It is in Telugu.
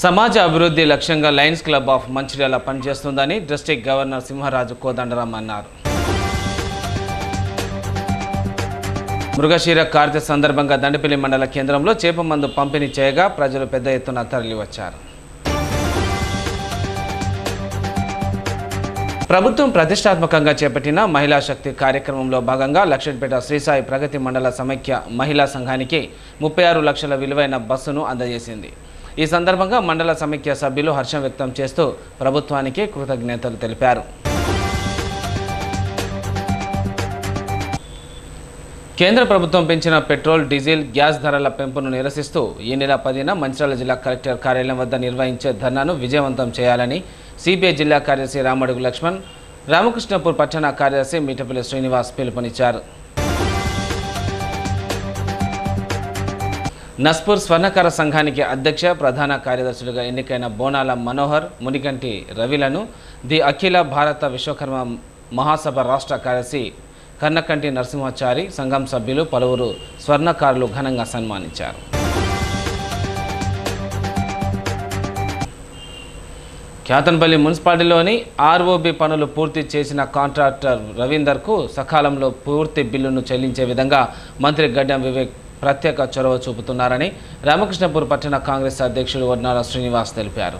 సమాజ అభివృద్ధి లక్ష్యంగా లయన్స్ క్లబ్ ఆఫ్ మంచిర్యాల పనిచేస్తుందని డిస్ట్రిక్ట్ గవర్నర్ సింహరాజు కోదండరాం అన్నారు. మృగశిర కార్తె సందర్భంగా దండపల్లి మండల కేంద్రంలో చేప మందు పంపిణీ చేయగా ప్రజలు పెద్ద ఎత్తున తరలివచ్చారు. ప్రభుత్వం ప్రతిష్టాత్మకంగా చేపట్టిన మహిళా శక్తి కార్యక్రమంలో భాగంగా లక్షణపేట శ్రీసాయి ప్రగతి మండల సమైక్య మహిళా సంఘానికి 36 లక్షల విలువైన బస్సును అందజేసింది. ఈ సందర్భంగా మండల సమైక్య సభ్యులు హర్షం వ్యక్తం చేస్తూ ప్రభుత్వానికి కృతజ్ఞతలు తెలిపారు. కేంద్ర ప్రభుత్వం పెంచిన పెట్రోల్, డీజిల్, గ్యాస్ ధరల పెంపును నిరసిస్తూ ఈ నెల 10న మంచిర్యాల జిల్లా కలెక్టర్ కార్యాలయం వద్ద నిర్వహించే ధర్నాను విజయవంతం చేయాలని సిపిఐ జిల్లా కార్యదర్శి రామడుగు లక్ష్మణ్, రామకృష్ణపూర్ పట్టణ కార్యదర్శి మీటపల్లి శ్రీనివాస్ పిలుపునిచ్చారు. నస్పూర్ స్వర్ణకార సంఘానికి అధ్యక్ష, ప్రధాన కార్యదర్శులుగా ఎన్నికైన బోనాల మనోహర్, మునిగంటి రవిలను ది అఖిల భారత విశ్వకర్మ మహాసభ రాష్ట్ర కార్యదర్శి కన్నకంటి నరసింహాచారి, సంఘం సభ్యులు, పలువురు స్వర్ణకారులు ఘనంగా సన్మానించారు. క్యాతన్పల్లి మున్సిపాలిటీలోని ఆర్ఓబి పనులు పూర్తి చేసిన కాంట్రాక్టర్ రవీందర్కు సకాలంలో పూర్తి బిల్లును చెల్లించే విధంగా మంత్రి గడ్డం వివేక్ ప్రత్యేక చొరవ చూపుతున్నారని రామకృష్ణపూర్ పట్టణ కాంగ్రెస్ అధ్యక్షుడు వడ్నాల శ్రీనివాస్ తెలిపారు.